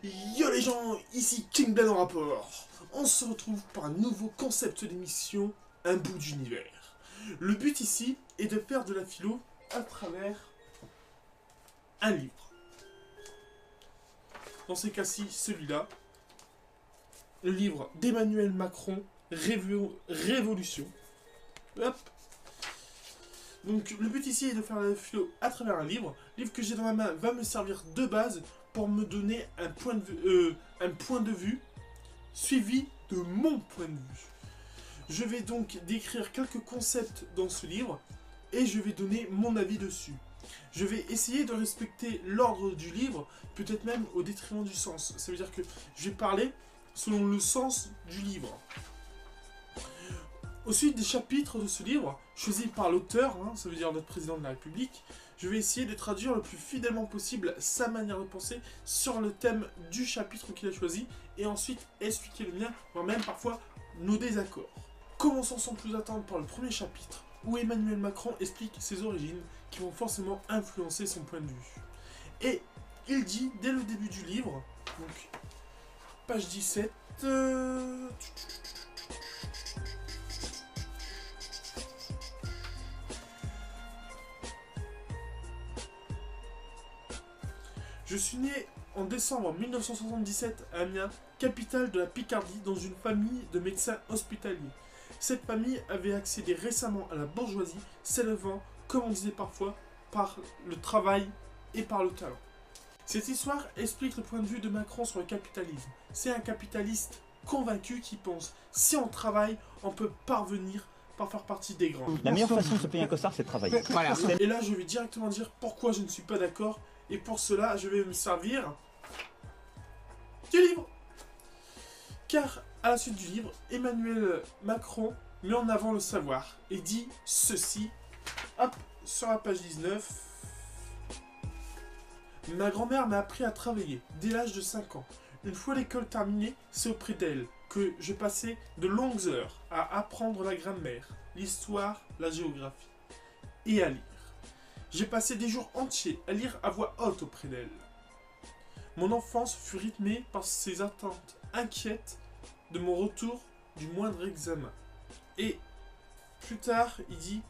Yo les gens, ici King Blan en rapport. On se retrouve pour un nouveau concept d'émission, un bout d'univers. Le but ici est de faire de la philo à travers un livre. Dans ces cas-ci, celui-là, le livre d'Emmanuel Macron, Révolution. Hop. Donc le but ici est de faire la philo à travers un livre. Le livre que j'ai dans ma main va me servir de base pour me donner un point de vue suivi de mon point de vue. Je vais donc décrire quelques concepts dans ce livre et je vais donner mon avis dessus. Je vais essayer de respecter l'ordre du livre, peut-être même au détriment du sens. Ça veut dire que je vais parler selon le sens du livre. Au suite des chapitres de ce livre, choisis par l'auteur, ça veut dire notre président de la République, je vais essayer de traduire le plus fidèlement possible sa manière de penser sur le thème du chapitre qu'il a choisi, et ensuite expliquer le mien, voire même parfois nos désaccords. Commençons sans plus attendre par le premier chapitre, où Emmanuel Macron explique ses origines, qui vont forcément influencer son point de vue. Et il dit, dès le début du livre, donc page 17... Je suis né en décembre 1977 à Amiens, capitale de la Picardie, dans une famille de médecins hospitaliers. Cette famille avait accédé récemment à la bourgeoisie, s'élevant, comme on disait parfois, par le travail et par le talent. Cette histoire explique le point de vue de Macron sur le capitalisme. C'est un capitaliste convaincu qui pense, si on travaille, on peut parvenir par faire partie des grands. La meilleure façon de se payer un costard, c'est de travailler. Voilà. Et là, je vais directement dire pourquoi je ne suis pas d'accord. Et pour cela, je vais me servir du livre. Car, à la suite du livre, Emmanuel Macron met en avant le savoir et dit ceci, hop, sur la page 19. Ma grand-mère m'a appris à travailler dès l'âge de 5 ans. Une fois l'école terminée, c'est auprès d'elle que je passais de longues heures à apprendre la grammaire, l'histoire, la géographie et à lire. J'ai passé des jours entiers à lire à voix haute auprès d'elle. Mon enfance fut rythmée par ces attentes inquiètes de mon retour du moindre examen. Et plus tard, il dit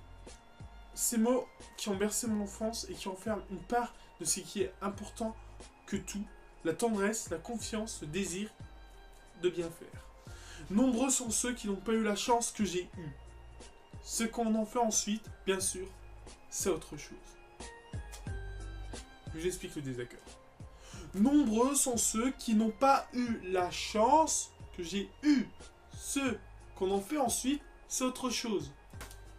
ces mots qui ont bercé mon enfance et qui enferment une part de ce qui est important que tout, la tendresse, la confiance, le désir de bien faire. Nombreux sont ceux qui n'ont pas eu la chance que j'ai eue. Ce qu'on en fait ensuite, bien sûr, c'est autre chose. Je vous explique le désaccord. Nombreux sont ceux qui n'ont pas eu la chance que j'ai eue. Ceux qu'on en fait ensuite, c'est autre chose.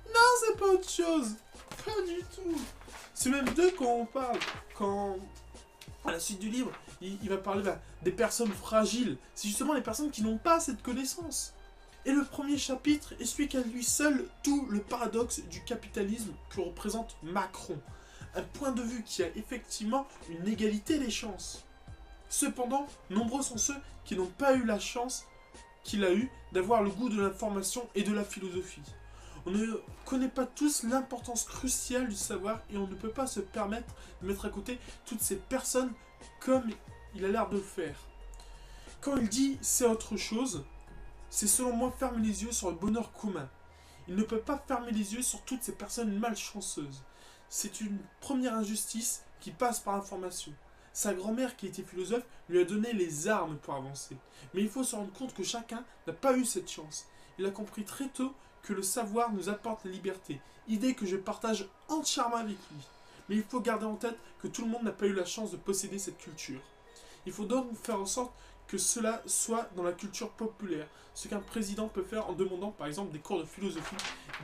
Non, c'est pas autre chose. Pas du tout. C'est même d'eux qu'on parle. Quand, à la suite du livre, il va parler des personnes fragiles. C'est justement les personnes qui n'ont pas cette connaissance. Et le premier chapitre explique à lui seul tout le paradoxe du capitalisme que représente Macron. Un point de vue qui a effectivement une égalité des chances. Cependant, nombreux sont ceux qui n'ont pas eu la chance qu'il a eu d'avoir le goût de l'information et de la philosophie. On ne connaît pas tous l'importance cruciale du savoir et on ne peut pas se permettre de mettre à côté toutes ces personnes comme il a l'air de le faire. Quand il dit c'est autre chose, c'est selon moi fermer les yeux sur le bonheur commun. Il ne peut pas fermer les yeux sur toutes ces personnes malchanceuses. C'est une première injustice qui passe par l'information. Sa grand-mère, qui était philosophe, lui a donné les armes pour avancer. Mais il faut se rendre compte que chacun n'a pas eu cette chance. Il a compris très tôt que le savoir nous apporte la liberté, idée que je partage entièrement avec lui. Mais il faut garder en tête que tout le monde n'a pas eu la chance de posséder cette culture. Il faut donc faire en sorte que cela soit dans la culture populaire, ce qu'un président peut faire en demandant par exemple des cours de philosophie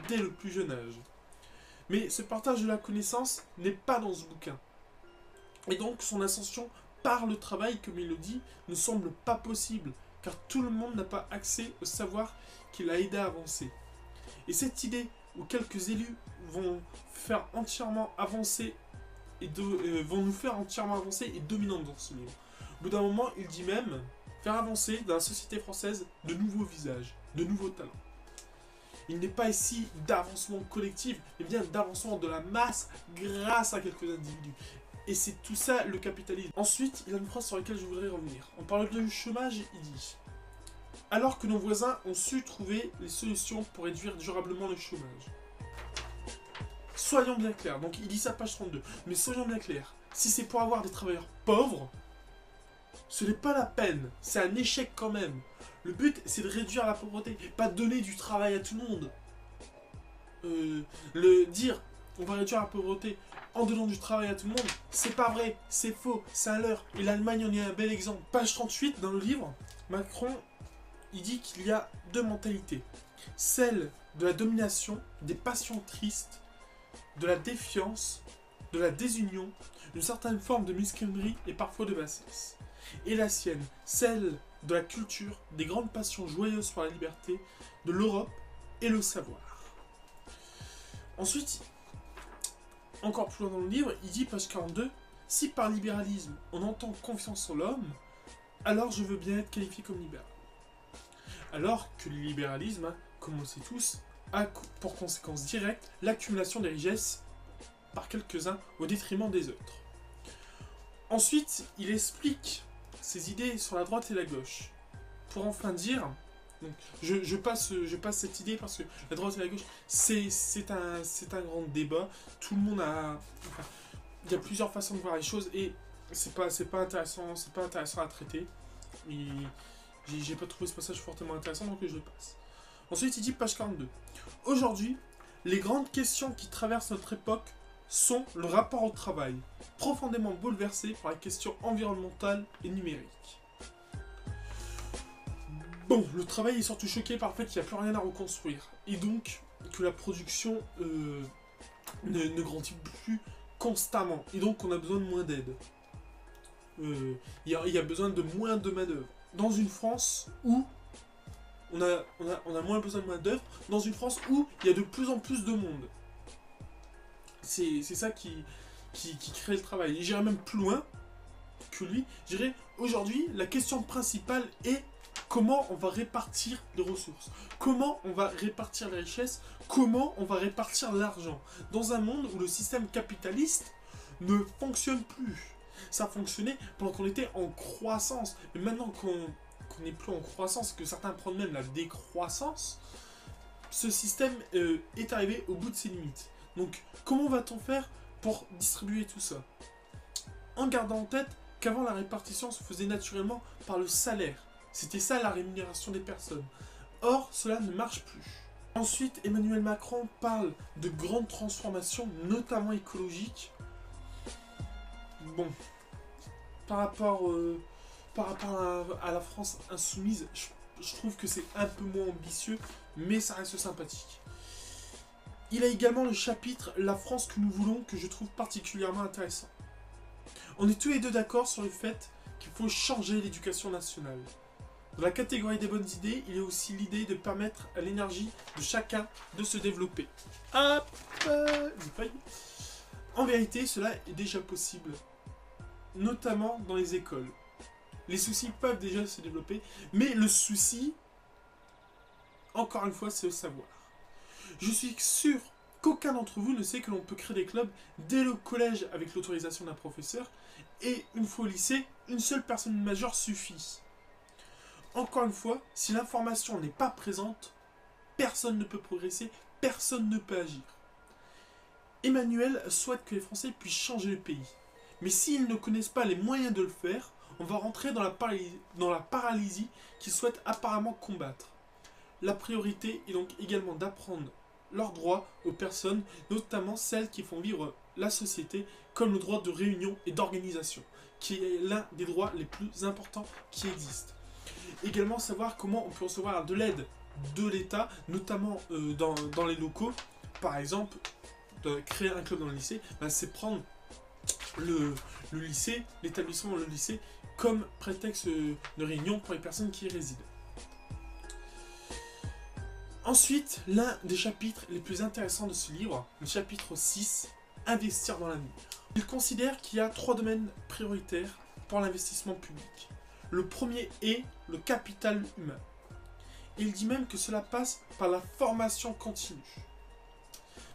dès le plus jeune âge. Mais ce partage de la connaissance n'est pas dans ce bouquin. Et donc son ascension par le travail, comme il le dit, ne semble pas possible, car tout le monde n'a pas accès au savoir qui l'a aidé à avancer. Et cette idée où quelques élus vont faire entièrement avancer vont nous faire entièrement avancer est dominante dans ce livre. Au bout d'un moment, il dit même faire avancer dans la société française de nouveaux visages, de nouveaux talents. Il n'est pas ici d'avancement collectif, mais bien d'avancement de la masse grâce à quelques individus. Et c'est tout ça le capitalisme. Ensuite, il y a une phrase sur laquelle je voudrais revenir. En parlant du chômage, il dit: alors que nos voisins ont su trouver les solutions pour réduire durablement le chômage. Soyons bien clairs, donc il dit ça page 32, mais soyons bien clairs, si c'est pour avoir des travailleurs pauvres, ce n'est pas la peine, c'est un échec quand même. Le but, c'est de réduire la pauvreté, pas de donner du travail à tout le monde. Le dire, on va réduire la pauvreté en donnant du travail à tout le monde, c'est pas vrai, c'est faux, c'est un leurre. Et l'Allemagne en est un bel exemple. Page 38 dans le livre, Macron, il dit qu'il y a deux mentalités. Celle de la domination, des passions tristes, de la défiance, de la désunion, une certaine forme de mesquinerie et parfois de bassesse. Et la sienne, celle de la culture, des grandes passions joyeuses pour la liberté, de l'Europe et le savoir. Ensuite, encore plus loin dans le livre, il dit, page 42, « Si par libéralisme on entend confiance en l'homme, alors je veux bien être qualifié comme libéral. » Alors que le libéralisme, comme on le sait tous, a pour conséquence directe l'accumulation des richesses par quelques-uns au détriment des autres. Ensuite, il explique ses idées sur la droite et la gauche. Pour enfin dire, donc, je passe cette idée parce que la droite et la gauche, c'est un grand débat. Tout le monde a... Enfin, il y a plusieurs façons de voir les choses et c'est pas intéressant à traiter. J'ai pas trouvé ce passage fortement intéressant, donc je le passe. Ensuite, il dit, page 42. Aujourd'hui, les grandes questions qui traversent notre époque sont le rapport au travail, profondément bouleversé par la question environnementale et numérique. Bon, le travail est surtout choqué par le fait qu'il n'y a plus rien à reconstruire, et donc que la production ne grandit plus constamment, et donc on a besoin de moins d'aide. Il y a besoin de moins de main-d'œuvre. Dans une France où on a moins besoin de main-d'œuvre, dans une France où il y a de plus en plus de monde. C'est ça qui crée le travail. Et j'irai même plus loin que lui. Je dirais, aujourd'hui, la question principale est comment on va répartir les ressources, comment on va répartir les richesses, comment on va répartir l'argent. Dans un monde où le système capitaliste ne fonctionne plus. Ça fonctionnait pendant qu'on était en croissance. Mais maintenant qu'on n'est plus en croissance, que certains prennent même la décroissance, ce système est arrivé au bout de ses limites. Donc, comment va-t-on faire pour distribuer tout ça? En gardant en tête qu'avant la répartition se faisait naturellement par le salaire. C'était ça la rémunération des personnes. Or, cela ne marche plus. Ensuite, Emmanuel Macron parle de grandes transformations, notamment écologiques. Bon, par rapport à la France insoumise, je trouve que c'est un peu moins ambitieux, mais ça reste sympathique. Il a également le chapitre « La France que nous voulons » que je trouve particulièrement intéressant. On est tous les deux d'accord sur le fait qu'il faut changer l'éducation nationale. Dans la catégorie des bonnes idées, il y a aussi l'idée de permettre à l'énergie de chacun de se développer. Hop, en vérité, cela est déjà possible, notamment dans les écoles. Les soucis peuvent déjà se développer, mais le souci, encore une fois, c'est le savoir. Je suis sûr qu'aucun d'entre vous ne sait que l'on peut créer des clubs dès le collège avec l'autorisation d'un professeur, et une fois au lycée, une seule personne majeure suffit. Encore une fois, si l'information n'est pas présente, personne ne peut progresser, personne ne peut agir. Emmanuel souhaite que les Français puissent changer le pays. Mais s'ils ne connaissent pas les moyens de le faire, on va rentrer dans la paralysie qu'ils souhaitent apparemment combattre. La priorité est donc également d'apprendre leurs droits aux personnes, notamment celles qui font vivre la société, comme le droit de réunion et d'organisation, qui est l'un des droits les plus importants qui existent. Également savoir comment on peut recevoir de l'aide de l'État, notamment dans les locaux. Par exemple, de créer un club dans le lycée, c'est prendre le lycée, l'établissement dans le lycée, comme prétexte de réunion pour les personnes qui y résident. Ensuite, l'un des chapitres les plus intéressants de ce livre, le chapitre 6, Investir dans l'avenir. Il considère qu'il y a 3 domaines prioritaires pour l'investissement public. Le premier est le capital humain. Et il dit même que cela passe par la formation continue.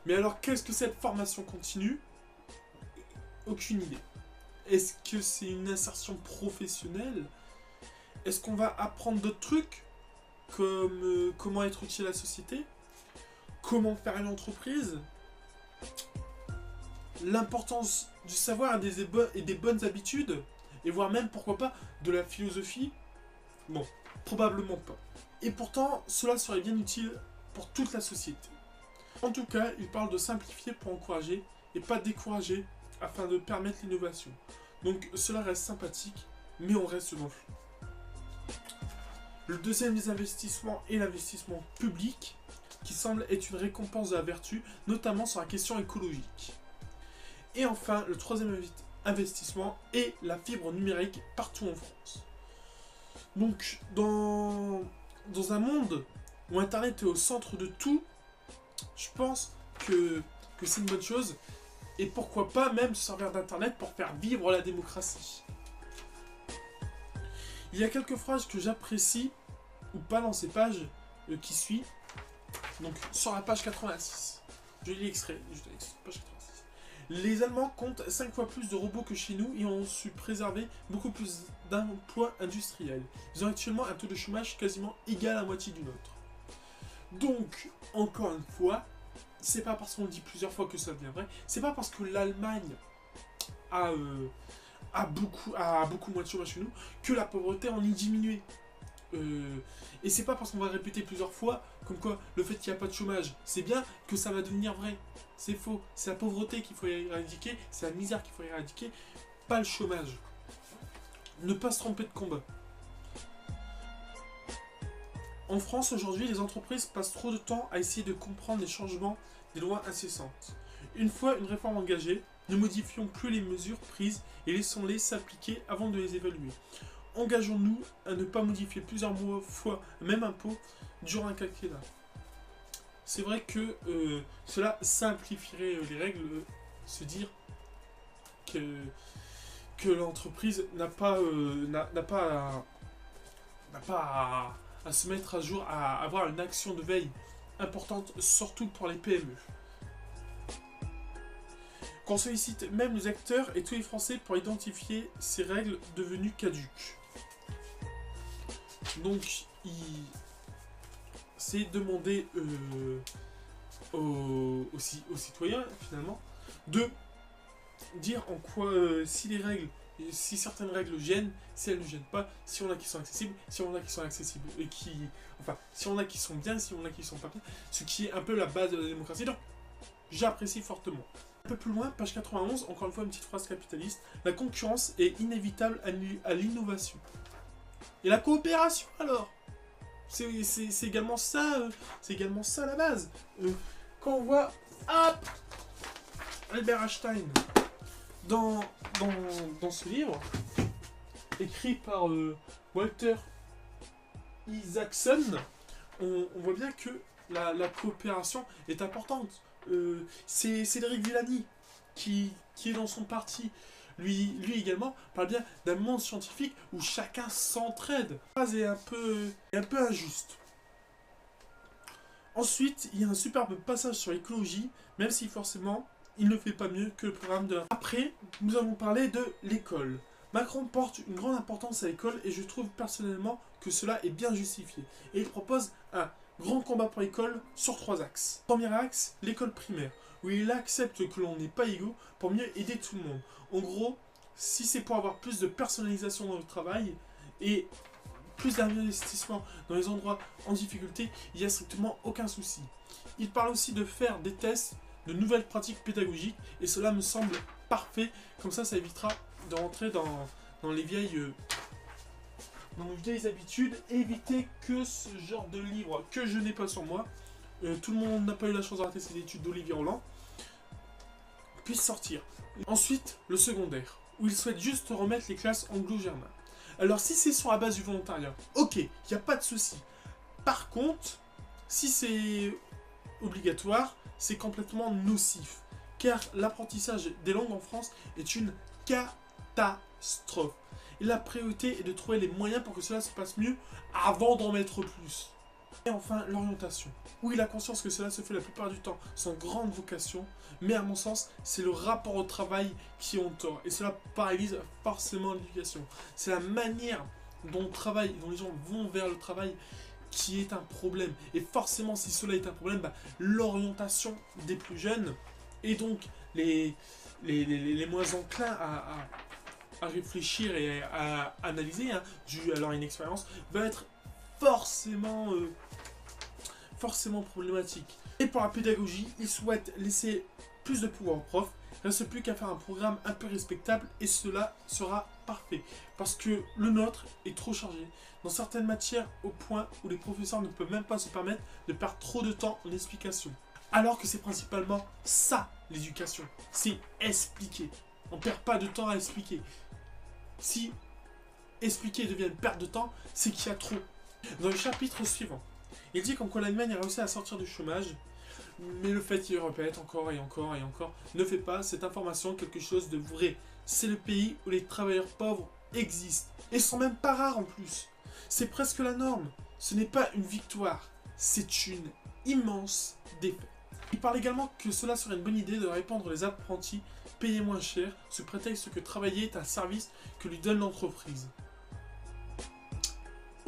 Mais alors, qu'est-ce que cette formation continue? Aucune idée. Est-ce que c'est une insertion professionnelle? Est-ce qu'on va apprendre d'autres trucs comme comment être utile à la société? Comment faire une entreprise? L'importance du savoir et des bonnes habitudes? Et voire même, pourquoi pas, de la philosophie? Bon, probablement pas. Et pourtant, cela serait bien utile pour toute la société. En tout cas, il parle de simplifier pour encourager et pas décourager afin de permettre l'innovation. Donc cela reste sympathique, mais on reste dans le flou. Le deuxième des investissements est l'investissement public, qui semble être une récompense de la vertu, notamment sur la question écologique. Et enfin, le troisième investissement est la fibre numérique partout en France. Donc, dans un monde où Internet est au centre de tout, je pense que c'est une bonne chose. Et pourquoi pas même se servir d'Internet pour faire vivre la démocratie. Il y a quelques phrases que j'apprécie, ou pas dans ces pages qui suivent. Donc, sur la page 86. Je lis l'extrait, page 86. Les Allemands comptent 5 fois plus de robots que chez nous et ont su préserver beaucoup plus d'emplois industriels. Ils ont actuellement un taux de chômage quasiment égal à la moitié du nôtre. Donc, encore une fois, c'est pas parce qu'on le dit plusieurs fois que ça devient vrai. C'est pas parce que l'Allemagne a beaucoup moins de chômage chez nous que la pauvreté en est diminuée. Et c'est pas parce qu'on va le répéter plusieurs fois, comme quoi le fait qu'il n'y a pas de chômage, c'est bien, que ça va devenir vrai. C'est faux. C'est la pauvreté qu'il faut éradiquer, c'est la misère qu'il faut éradiquer, pas le chômage. Ne pas se tromper de combat. En France, aujourd'hui, les entreprises passent trop de temps à essayer de comprendre les changements des lois incessantes. Une fois une réforme engagée, ne modifions plus les mesures prises et laissons-les s'appliquer avant de les évaluer. Engageons-nous à ne pas modifier plusieurs fois le même impôt durant un quinquennat. C'est vrai que cela simplifierait les règles, se dire que l'entreprise n'a pas à se mettre à jour, à avoir une action de veille importante, surtout pour les PME. Qu'on sollicite même les acteurs et tous les Français pour identifier ces règles devenues caduques. Donc, c'est demander aux citoyens, finalement, de dire en quoi, si certaines règles gênent, si elles ne gênent pas, si on a qui sont accessibles, si on a qui sont accessibles, et si on a qui sont bien, si on a qui sont pas bien, ce qui est un peu la base de la démocratie. Donc, j'apprécie fortement. Un peu plus loin, page 91, encore une fois une petite phrase capitaliste. La concurrence est inévitable à l'innovation. Et la coopération alors, c'est également ça, la base. Quand on voit Albert Einstein dans ce livre, écrit par Walter Isaacson, on voit bien que la coopération est importante. C'est Cédric Villani qui est dans son parti. Lui également parle bien d'un monde scientifique où chacun s'entraide. La phrase est un peu injuste. Ensuite, il y a un superbe passage sur l'écologie, même si forcément, il ne fait pas mieux que le programme de la... Après, nous allons parler de l'école. Macron porte une grande importance à l'école et je trouve personnellement que cela est bien justifié. Et il propose un grand combat pour l'école sur 3 axes. Premier axe, l'école primaire, où il accepte que l'on n'est pas égaux pour mieux aider tout le monde. En gros, si c'est pour avoir plus de personnalisation dans le travail et plus d'investissement dans les endroits en difficulté, il n'y a strictement aucun souci. Il parle aussi de faire des tests, de nouvelles pratiques pédagogiques, et cela me semble parfait. Comme ça évitera de rentrer dans les vieilles habitudes, éviter que ce genre de livre que je n'ai pas sur moi, tout le monde n'a pas eu la chance de rater ses études d'Olivier Roland, puisse sortir. Ensuite, le secondaire, où il souhaite juste remettre les classes anglo-germain. Alors si c'est sur la base du volontariat, ok, il n'y a pas de souci. Par contre, si c'est obligatoire, c'est complètement nocif, car l'apprentissage des langues en France est une catastrophe. Et la priorité est de trouver les moyens pour que cela se passe mieux avant d'en mettre plus. Et enfin, l'orientation. Oui, la conscience que cela se fait la plupart du temps sans grande vocation, mais à mon sens, c'est le rapport au travail qui ont tort. Et cela paralyse forcément l'éducation. C'est la manière dont on travaille, dont les gens vont vers le travail qui est un problème. Et forcément, si cela est un problème, bah, l'orientation des plus jeunes, et donc les moins enclins à réfléchir et à analyser, hein, dû à leur inexpérience, va être forcément problématique. Et pour la pédagogie, ils souhaitent laisser plus de pouvoir aux profs. Il ne reste plus qu'à faire un programme un peu respectable et cela sera parfait. Parce que le nôtre est trop chargé dans certaines matières au point où les professeurs ne peuvent même pas se permettre de perdre trop de temps en explication. Alors que c'est principalement ça, l'éducation. C'est expliquer. On ne perd pas de temps à expliquer. Si expliquer devient une perte de temps, c'est qu'il y a trop. Dans le chapitre suivant, il dit comme quoi l'Allemagne a réussi à sortir du chômage, mais le fait qu'il répète encore et encore et encore ne fait pas cette information quelque chose de vrai. C'est le pays où les travailleurs pauvres existent, et sont même pas rares en plus. C'est presque la norme. Ce n'est pas une victoire, c'est une immense défaite. Il parle également que cela serait une bonne idée de répandre les apprentis payés moins cher, sous prétexte que travailler est un service que lui donne l'entreprise.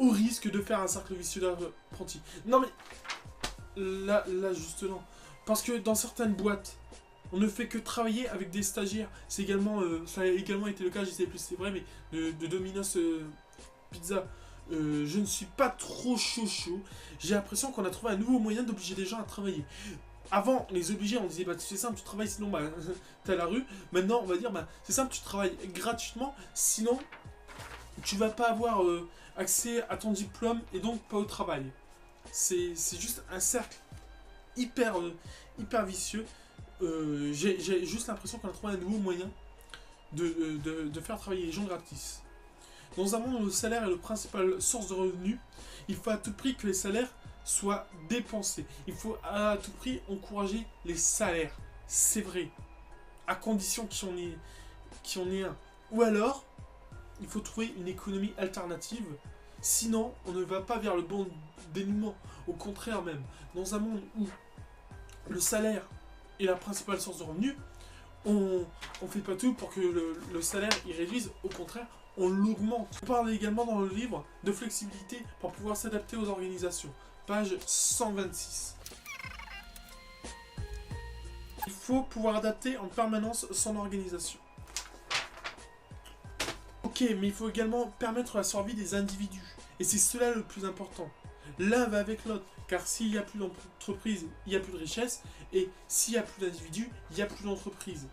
Au risque de faire un cercle vicieux d'apprentis. Non mais, là justement, parce que dans certaines boîtes, on ne fait que travailler avec des stagiaires. C'est également, ça a également été le cas, je sais plus si c'est vrai, mais de Domino's Pizza. Je ne suis pas trop chaud. J'ai l'impression qu'on a trouvé un nouveau moyen d'obliger les gens à travailler. Avant, les obliger, on disait, bah c'est simple, tu travailles, sinon bah t'es à la rue. Maintenant, on va dire, bah c'est simple, tu travailles gratuitement, sinon tu vas pas avoir accès à ton diplôme et donc pas au travail. C'est juste un cercle hyper vicieux. J'ai juste l'impression qu'on a trouvé un nouveau moyen de faire travailler les gens gratis. Dans un monde où le salaire est la principale source de revenus, il faut à tout prix que les salaires soient dépensés. Il faut à tout prix encourager les salaires. C'est vrai. À condition qu'il y en ait un. Ou alors, il faut trouver une économie alternative. Sinon, on ne va pas vers le bon dénouement. Au contraire même, dans un monde où le salaire est la principale source de revenus, on fait pas tout pour que le salaire y réduise. Au contraire, on l'augmente. On parle également dans le livre de flexibilité pour pouvoir s'adapter aux organisations. Page 126. Il faut pouvoir adapter en permanence son organisation. Ok, mais il faut également permettre la survie des individus. Et c'est cela le plus important. L'un va avec l'autre. Car s'il n'y a plus d'entreprise, il n'y a plus de richesse. Et s'il n'y a plus d'individus, il n'y a plus d'entreprise.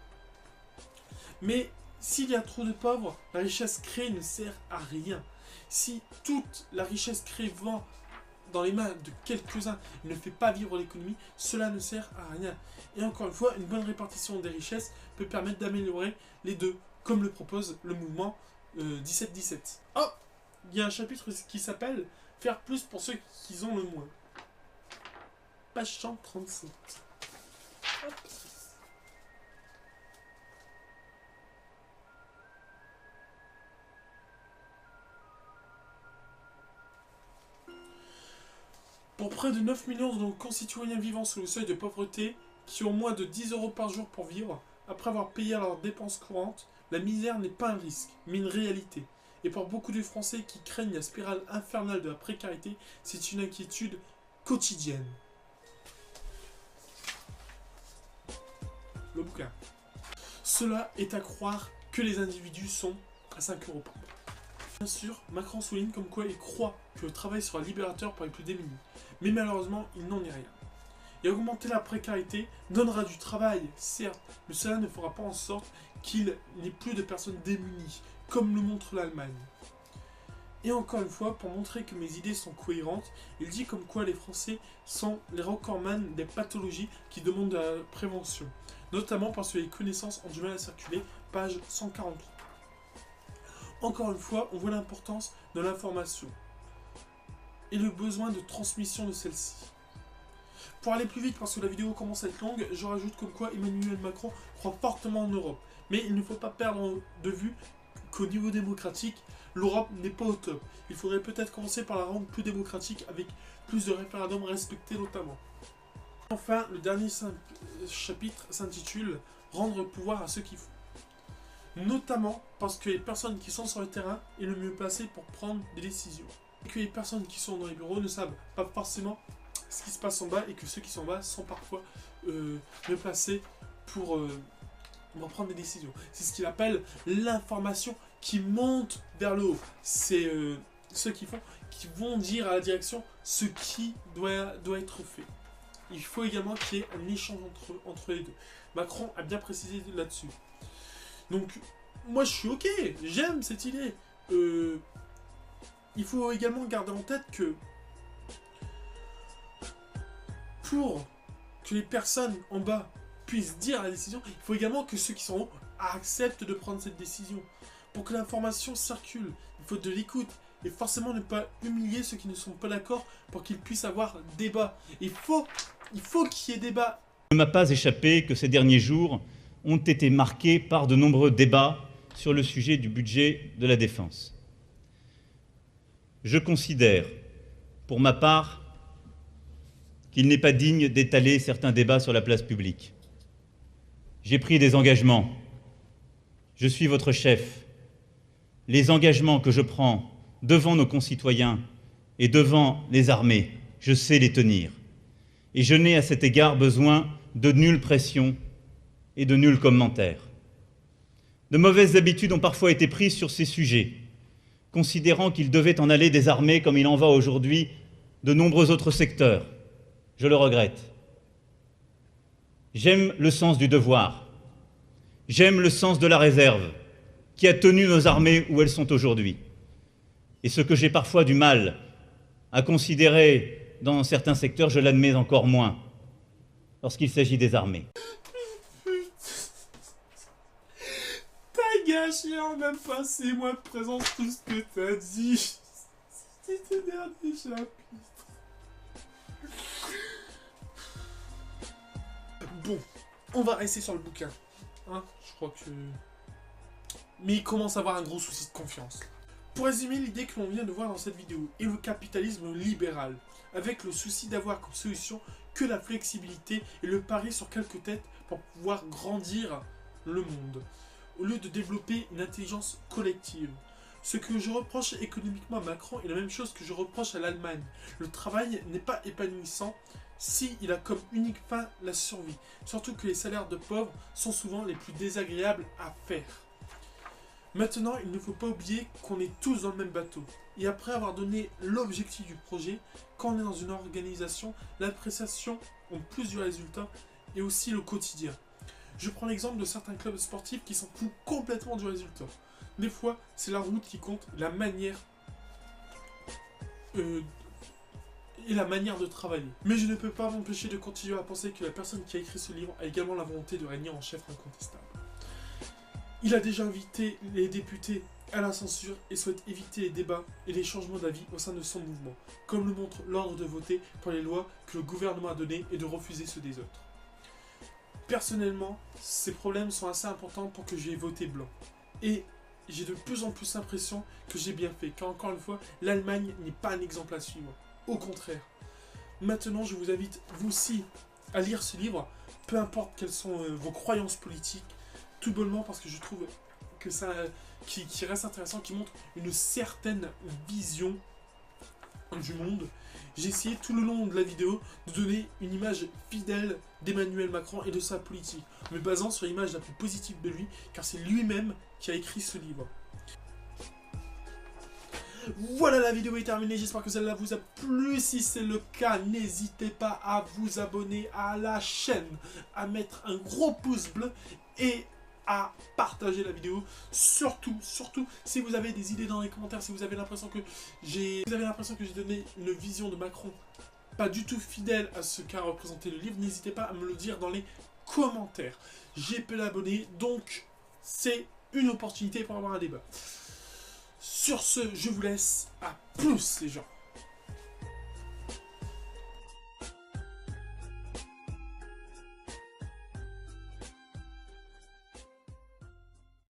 Mais s'il y a trop de pauvres, la richesse créée ne sert à rien. Si toute la richesse créée va dans les mains de quelques-uns et ne fait pas vivre l'économie, cela ne sert à rien. Et encore une fois, une bonne répartition des richesses peut permettre d'améliorer les deux, comme le propose le mouvement 17-17. Oh, il y a un chapitre qui s'appelle « Faire plus pour ceux qui ont le moins ». Page 137. Hop. Pour près de 9 millions de nos concitoyens vivant sous le seuil de pauvreté, qui ont moins de 10 € par jour pour vivre, après avoir payé leurs dépenses courantes, la misère n'est pas un risque, mais une réalité. Et pour beaucoup de Français qui craignent la spirale infernale de la précarité, c'est une inquiétude quotidienne. Le bouquin. Cela est à croire que les individus sont à 5 € par mois. Bien sûr, Macron souligne comme quoi il croit que le travail sera libérateur pour les plus démunis. Mais malheureusement, il n'en est rien. Et augmenter la précarité donnera du travail, certes, mais cela ne fera pas en sorte qu'il n'y ait plus de personnes démunies, comme le montre l'Allemagne. Et encore une fois, pour montrer que mes idées sont cohérentes, il dit comme quoi les Français sont les recordman des pathologies qui demandent de la prévention, notamment parce que les connaissances ont du mal à circuler, page 143. Encore une fois, on voit l'importance de l'information et le besoin de transmission de celle-ci. Pour aller plus vite, parce que la vidéo commence à être longue, je rajoute comme quoi Emmanuel Macron croit fortement en Europe. Mais il ne faut pas perdre de vue qu'au niveau démocratique, l'Europe n'est pas au top. Il faudrait peut-être commencer par la rendre plus démocratique avec plus de référendums respectés notamment. Enfin, le dernier chapitre s'intitule « Rendre le pouvoir à ceux qui font ». Notamment parce que les personnes qui sont sur le terrain sont le mieux placées pour prendre des décisions. Et que les personnes qui sont dans les bureaux ne savent pas forcément ce qui se passe en bas et que ceux qui sont en bas sont parfois mieux placés pour prendre des décisions. C'est ce qu'il appelle l'information qui monte vers le haut. C'est ceux qui vont dire à la direction ce qui doit être fait. Il faut également qu'il y ait un échange entre les deux. Macron a bien précisé là-dessus. Donc, moi je suis ok, j'aime cette idée. Il faut également garder en tête que pour que les personnes en bas puissent dire la décision, il faut également que ceux qui sont en haut acceptent de prendre cette décision. Pour que l'information circule, il faut de l'écoute. Et forcément ne pas humilier ceux qui ne sont pas d'accord pour qu'ils puissent avoir débat. Il faut qu'il y ait débat. Il ne m'a pas échappé que ces derniers jours ont été marqués par de nombreux débats sur le sujet du budget de la défense. Je considère, pour ma part, qu'il n'est pas digne d'étaler certains débats sur la place publique. J'ai pris des engagements. Je suis votre chef. Les engagements que je prends devant nos concitoyens et devant les armées, je sais les tenir. Et je n'ai à cet égard besoin de nulle pression et de nuls commentaires. De mauvaises habitudes ont parfois été prises sur ces sujets, considérant qu'il devait en aller des armées comme il en va aujourd'hui de nombreux autres secteurs. Je le regrette. J'aime le sens du devoir. J'aime le sens de la réserve qui a tenu nos armées où elles sont aujourd'hui. Et ce que j'ai parfois du mal à considérer dans certains secteurs, je l'admets encore moins lorsqu'il s'agit des armées. T'as gâché en même pas 6 mois de présence tout ce que t'as dit. C'était le dernier chapitre. Bon, on va rester sur le bouquin. Hein, je crois que... Mais il commence à avoir un gros souci de confiance. Pour résumer, l'idée que l'on vient de voir dans cette vidéo est le capitalisme libéral, avec le souci d'avoir comme solution que la flexibilité et le pari sur quelques têtes pour pouvoir grandir le monde, au lieu de développer une intelligence collective. Ce que je reproche économiquement à Macron est la même chose que je reproche à l'Allemagne. Le travail n'est pas épanouissant s'il a comme unique fin la survie, surtout que les salaires de pauvres sont souvent les plus désagréables à faire. Maintenant, il ne faut pas oublier qu'on est tous dans le même bateau. Et après avoir donné l'objectif du projet, quand on est dans une organisation, l'appréciation en plus du résultat et aussi le quotidien. Je prends l'exemple de certains clubs sportifs qui s'en foutent complètement du résultat. Des fois, c'est la route qui compte, la manière et la manière de travailler. Mais je ne peux pas m'empêcher de continuer à penser que la personne qui a écrit ce livre a également la volonté de régner en chef incontestable. Il a déjà invité les députés à la censure et souhaite éviter les débats et les changements d'avis au sein de son mouvement, comme le montre l'ordre de voter pour les lois que le gouvernement a données et de refuser ceux des autres. Personnellement, ces problèmes sont assez importants pour que j'ai voté blanc. Et j'ai de plus en plus l'impression que j'ai bien fait, car encore une fois, l'Allemagne n'est pas un exemple à suivre. Au contraire. Maintenant, je vous invite, vous aussi, à lire ce livre, peu importe quelles sont vos croyances politiques, tout bonnement parce que je trouve que ça qui reste intéressant, qui montre une certaine vision du monde. J'ai essayé tout le long de la vidéo de donner une image fidèle d'Emmanuel Macron et de sa politique, me basant sur l'image la plus positive de lui, car c'est lui-même qui a écrit ce livre. Voilà, la vidéo est terminée, j'espère que celle-là vous a plu. Si c'est le cas, n'hésitez pas à vous abonner à la chaîne, à mettre un gros pouce bleu et à partager la vidéo. Surtout, si vous avez des idées dans les commentaires, si vous avez l'impression que j'ai donné une vision de Macron pas du tout fidèle à ce qu'a représenté le livre, n'hésitez pas à me le dire dans les commentaires. J'ai peu d'abonnés, donc c'est une opportunité pour avoir un débat. Sur ce, je vous laisse. À plus les gens.